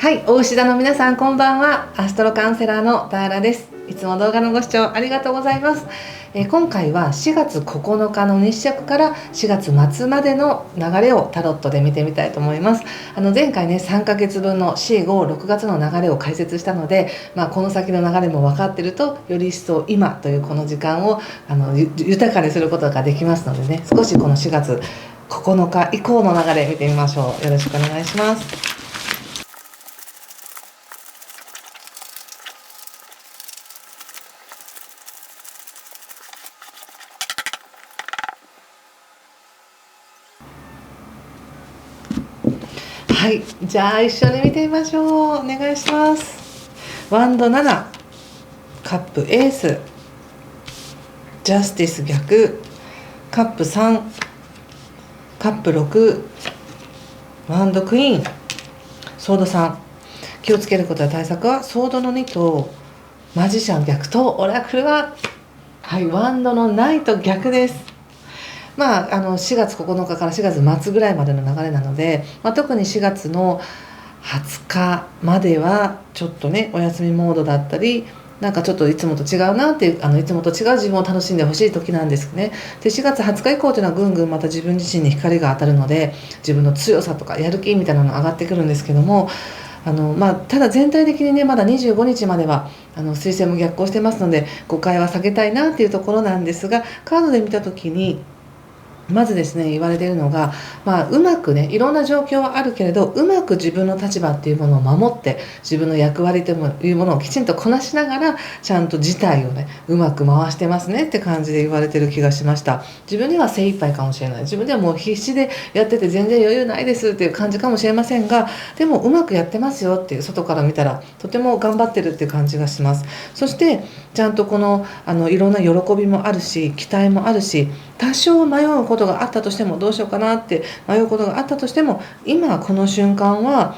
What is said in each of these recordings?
はい、大牛座の皆さんこんばんは。アストロカウンセラーのターラです。いつも動画のご視聴ありがとうございます。今回は4月9日の日食から4月末までの流れをタロットで見てみたいと思います。前回ね3ヶ月分の4、5、6月の流れを解説したので、この先の流れも分かってるとより一層今というこの時間を豊かにすることができますのでね、少しこの4月9日以降の流れ見てみましょう。よろしくお願いします。はい、じゃあ一緒に見てみましょう。お願いします。ワンド7、カップエース、ジャスティス逆、カップ3、カップ6、ワンドクイーン、ソード3。気をつけることや対策はソードの2とマジシャン逆とオラクルは、はい、ワンドのないと逆です。4月9日から4月末ぐらいまでの流れなので、特に4月の20日まではちょっとねお休みモードだったり、なんかちょっといつもと違うなっていう、いつもと違う自分を楽しんでほしい時なんですね。で4月20日以降というのはぐんぐんまた自分自身に光が当たるので、自分の強さとかやる気みたいなのが上がってくるんですけども、ただ全体的にねまだ25日までは彗星も逆行してますので誤解は避けたいなっていうところなんですが、カードで見た時にまずですね言われているのが、うまくねいろんな状況はあるけれど、うまく自分の立場っていうものを守って自分の役割というものをきちんとこなしながらちゃんと事態をねうまく回してますねって感じで言われてる気がしました。自分では精一杯かもしれない、自分ではもう必死でやってて全然余裕ないですっていう感じかもしれませんが、でもうまくやってますよっていう、外から見たらとても頑張ってるっていう感じがします。そしてちゃんとこのいろんな喜びもあるし期待もあるし、多少迷うことがあったとしても、どうしようかなって迷うことがあったとしても、今この瞬間は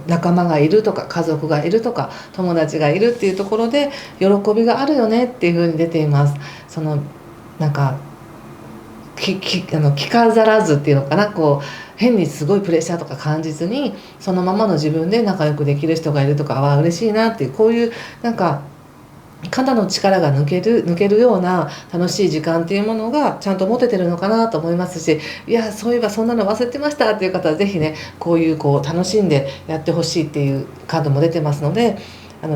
仲間がいるとか家族がいるとか友達がいるっていうところで喜びがあるよねっていう風に出ています。そのなんか着飾らずっていうのかな、こう変にすごいプレッシャーとか感じずに、そのままの自分で仲良くできる人がいるとかは嬉しいなっていう、こういうなんか肩の力が抜けるような楽しい時間っていうものがちゃんと持ててるのかなと思いますし、いやそういえばそんなの忘れてましたっていう方はぜひねこう楽しんでやってほしいっていうカードも出てますので、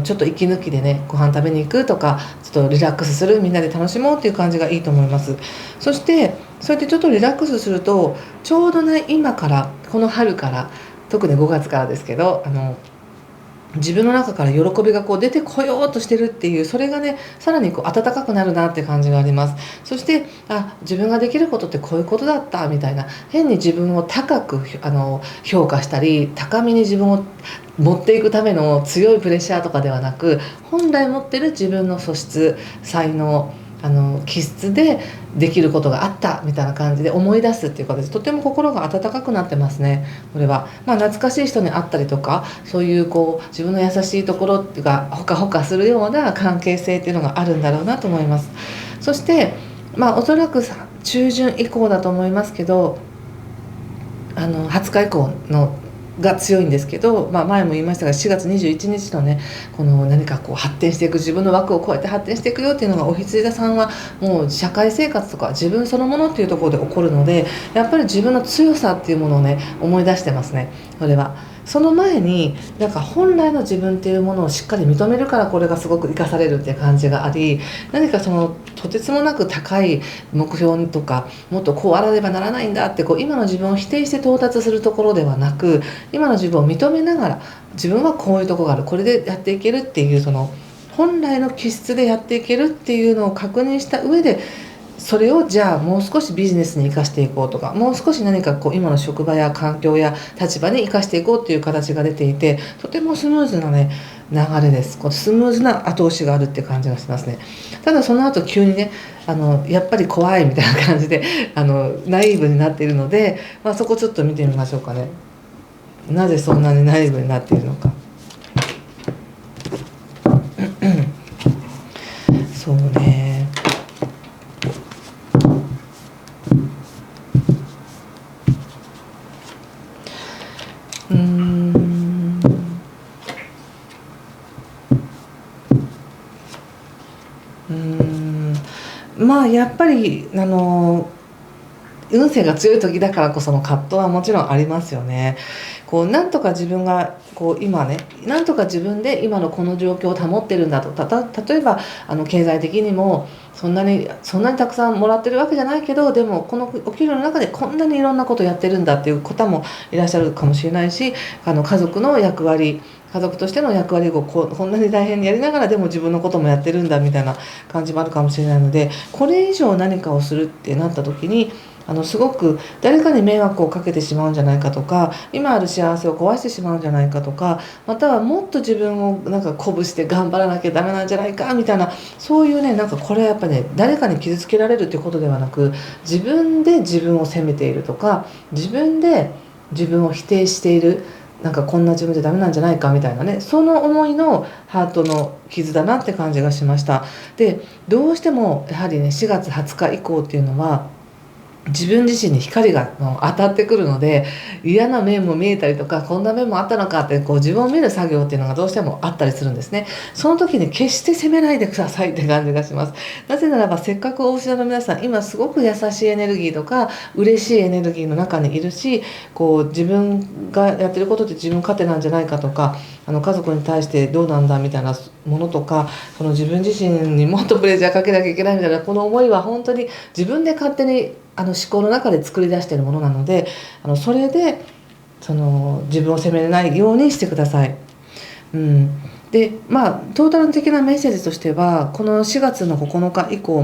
ちょっと息抜きでねご飯食べに行くとか、ちょっとリラックスする、みんなで楽しもうっていう感じがいいと思います。そしてそうやってちょっとリラックスすると、ちょうどね今からこの春から、特に5月からですけど、自分の中から喜びが出てこようとしてるっていう、それがねさらに温かくなるなって感じがあります。そして自分ができることってこういうことだったみたいな、変に自分を高く評価したり高みに自分を持っていくための強いプレッシャーとかではなく、本来持ってる自分の素質才能気質でできることがあったみたいな感じで思い出すっていう形で、とても心が温かくなってますね。これは懐かしい人に会ったりとか、そういう自分の優しいところがほかほかするような関係性っていうのがあるんだろうなと思います。そしておそらく中旬以降だと思いますけど、20日以降のが強いんですけど、前も言いましたが4月21日のねこの何か発展していく、自分の枠を超えて発展していくよっていうのが、お羊座さんはもう社会生活とか自分そのものっていうところで起こるので、やっぱり自分の強さっていうものをね思い出してますね。これはその前に本来の自分っていうものをしっかり認めるから、これがすごく生かされるっていう感じがあり、何かとてつもなく高い目標とか、もっとこうあらねばならないんだって今の自分を否定して到達するところではなく、今の自分を認めながら、自分はこういうところがある、これでやっていけるっていう、本来の気質でやっていけるっていうのを確認した上で、それをじゃあもう少しビジネスに生かしていこうとか、もう少し何か今の職場や環境や立場に生かしていこうっていう形が出ていて、とてもスムーズなね流れです。スムーズな後押しがあるって感じがしますね。ただその後急にねやっぱり怖いみたいな感じでナイーブになっているので、そこちょっと見てみましょうかね。なぜそんなにナイーブになっているのか。そうね、まあやっぱり運勢が強い時だからこその葛藤はもちろんありますよね。こうなんとか自分がこう今ね、なんとか自分で今のこの状況を保ってるんだと、例えば経済的にもそんなにたくさんもらってるわけじゃないけど、でもこのお給料の中でこんなにいろんなことやってるんだっていう方もいらっしゃるかもしれないし、家族の役割、家族としての役割をこんなに大変にやりながらでも自分のこともやってるんだみたいな感じもあるかもしれないので、これ以上何かをするってなった時にすごく誰かに迷惑をかけてしまうんじゃないかとか、今ある幸せを壊してしまうんじゃないかとか、またはもっと自分をなんか鼓舞して頑張らなきゃダメなんじゃないかみたいな、そういうね、なんかこれはやっぱね、誰かに傷つけられるっていうことではなく、自分で自分を責めているとか、自分で自分を否定している、なんかこんな自分じゃダメなんじゃないかみたいなね、その思いのハートの傷だなって感じがしました。で、どうしてもやはりね、4月20日以降っていうのは自分自身に光が当たってくるので、嫌な面も見えたりとか、こんな面もあったのかってこう自分を見る作業っていうのがどうしてもあったりするんですね。その時に決して責めないでくださいって感じがします。なぜならば、せっかくお牛座の皆さん今すごく優しいエネルギーとか嬉しいエネルギーの中にいるし、こう自分がやってることって自分勝手なんじゃないかとか、家族に対してどうなんだみたいなものとか、その自分自身にもっとプレッシャーかけなきゃいけないみたいな、この思いは本当に自分で勝手に思考の中で作り出しているものなので、それで自分を責めないようにしてください。でトータル的なメッセージとしては、この4月の9日以降、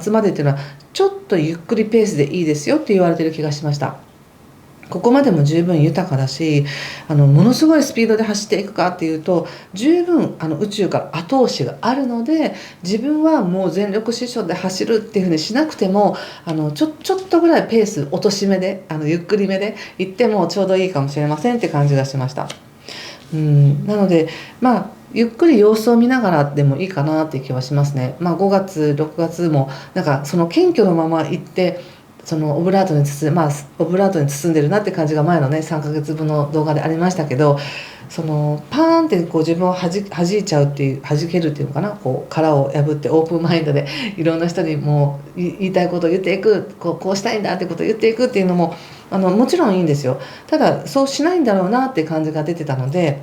末までっていうのはちょっとゆっくりペースでいいですよって言われてる気がしました。ここまでも十分豊かだし、ものすごいスピードで走っていくかっていうと、十分宇宙から後押しがあるので、自分はもう全力疾走で走るっていうふうにしなくても、ちょっとぐらいペース落とし目でゆっくりめで行ってもちょうどいいかもしれませんって感じがしました。なのでゆっくり様子を見ながらでもいいかなっていう気はしますね。5月6月もなんかその謙虚のまま行って、そのオブラートに包んでるなって感じが前のね3ヶ月分の動画でありましたけど、そのパーンってこう自分を弾いちゃうっていう、弾けるっていうのかな、こう殻を破ってオープンマインドでいろんな人にもう言いたいことを言っていく、こうしたいんだってことを言っていくっていうのももちろんいいんですよ。ただそうしないんだろうなって感じが出てたので、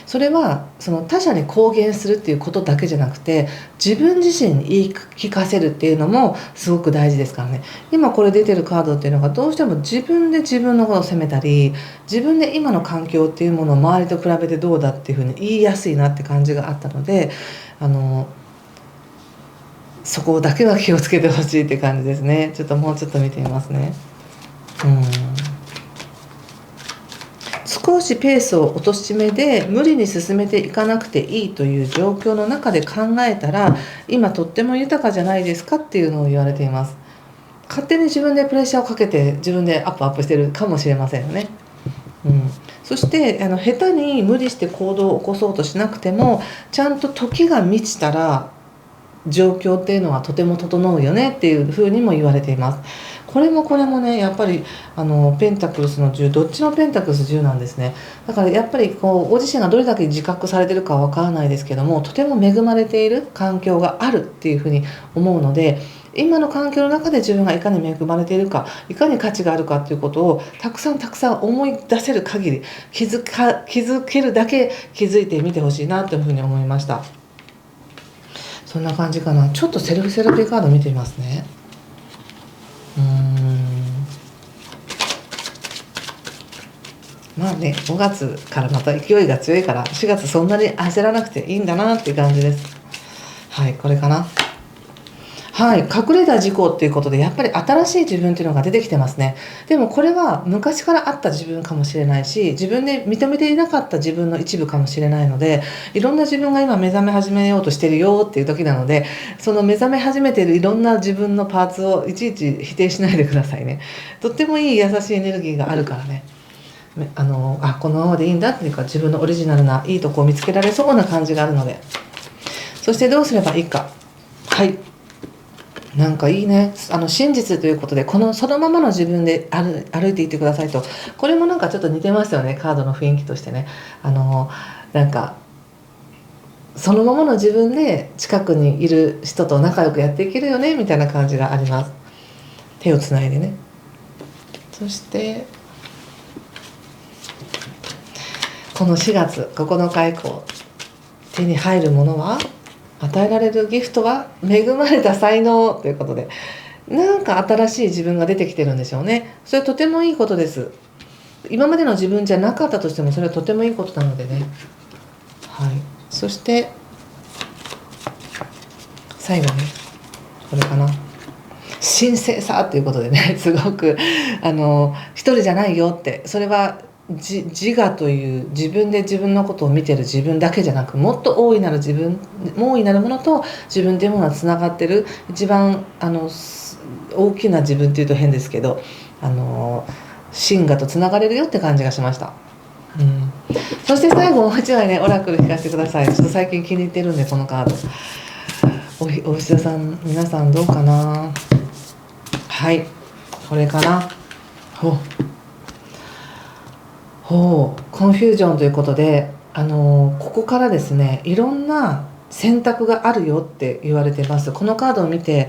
それはその他者に公言するっていうことだけじゃなくて、自分自身に言い聞かせるっていうのもすごく大事ですからね。今これ出てるカードっていうのが、どうしても自分で自分のことを責めたり、自分で今の環境っていうものを周りと比べてどうだっていうふうに言いやすいなって感じがあったので、そこだけは気をつけてほしいって感じですね。ちょっともうちょっと見てみますね。少しペースを落とし目で無理に進めていかなくていいという状況の中で考えたら、今とっても豊かじゃないですかっていうのを言われています。勝手に自分でプレッシャーをかけて自分でアップしてるかもしれませんよね。そして下手に無理して行動を起こそうとしなくても、ちゃんと時が満ちたら状況っていうのはとても整うよねっていうふうにも言われています。これもね、やっぱりペンタクルスの10、どっちのペンタクルス10なんですね。だからやっぱりこうご自身がどれだけ自覚されてるかはわからないですけども、とても恵まれている環境があるっていうふうに思うので、今の環境の中で自分がいかに恵まれているか、いかに価値があるかっていうことをたくさん思い出せる限り、気づけるだけ気づいてみてほしいなというふうに思いました。そんな感じかな。ちょっとセルフセラピーカード見てみますね。5月からまた勢いが強いから、4月そんなに焦らなくていいんだなっていう感じです。はい、これかな。はい、隠れた事故っていうことで、やっぱり新しい自分っていうのが出てきてますね。でもこれは昔からあった自分かもしれないし、自分で認めていなかった自分の一部かもしれないので、いろんな自分が今目覚め始めようとしてるよっていう時なので、その目覚め始めているいろんな自分のパーツをいちいち否定しないでくださいね。とってもいい優しいエネルギーがあるからね。このままでいいんだっていうか、自分のオリジナルないいとこを見つけられそうな感じがあるので。そしてどうすればいいか。はい、なんかいいね。真実ということで、そのままの自分で歩いていってくださいと。これもなんかちょっと似てますよね、カードの雰囲気としてね。なんかそのままの自分で近くにいる人と仲良くやっていけるよねみたいな感じがあります。手をつないでね。そしてこの4月9日以降手に入るものは、与えられるギフトは恵まれた才能ということで、なんか新しい自分が出てきてるんでしょうね。それはとてもいいことです。今までの自分じゃなかったとしてもそれはとてもいいことなのでね。はい。そして最後ね、これかな、神聖さということでね、すごく一人じゃないよって、それは自我という自分で自分のことを見てる自分だけじゃなく、もっと大いなる自分、大いなるものと自分というものがつながってる、一番大きな自分っていうと変ですけど、神我とつながれるよって感じがしました。そして最後もう一枚ね、オラクル引かせてください。ちょっと最近気に入ってるんで、このカード。お牛座さん、皆さんどうかな。はい、これかな。コンフュージョンということで、ここからですね、いろんな選択があるよって言われてます。このカードを見て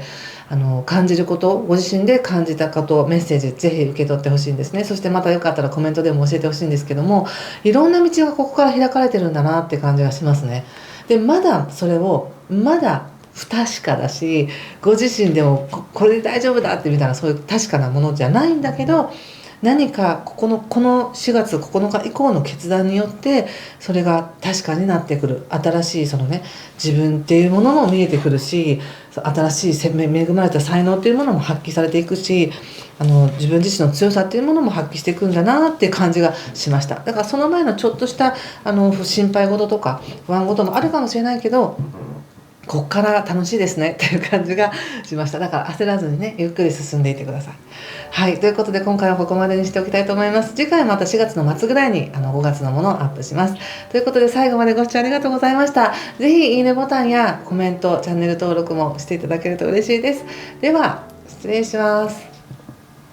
感じること、ご自身で感じたこと、メッセージぜひ受け取ってほしいんですね。そしてまたよかったらコメントでも教えてほしいんですけども、いろんな道がここから開かれてるんだなって感じがしますね。でまだそれをまだ不確かだし、ご自身でもこれで大丈夫だってみたいな、そういう確かなものじゃないんだけど、何かこの4月9日以降の決断によってそれが確かになってくる。新しいそのね、自分っていうものも見えてくるし、新しい恵まれた才能っていうものも発揮されていくし、自分自身の強さっていうものも発揮していくんだなっていう感じがしました。だからその前のちょっとした心配事とか不安事もあるかもしれないけど、こっから楽しいですねっていう感じがしました。だから焦らずにね、ゆっくり進んでいってください。はい、ということで今回はここまでにしておきたいと思います。次回はまた4月の末ぐらいに5月のものをアップします。ということで最後までご視聴ありがとうございました。ぜひいいねボタンやコメント、チャンネル登録もしていただけると嬉しいです。では失礼します。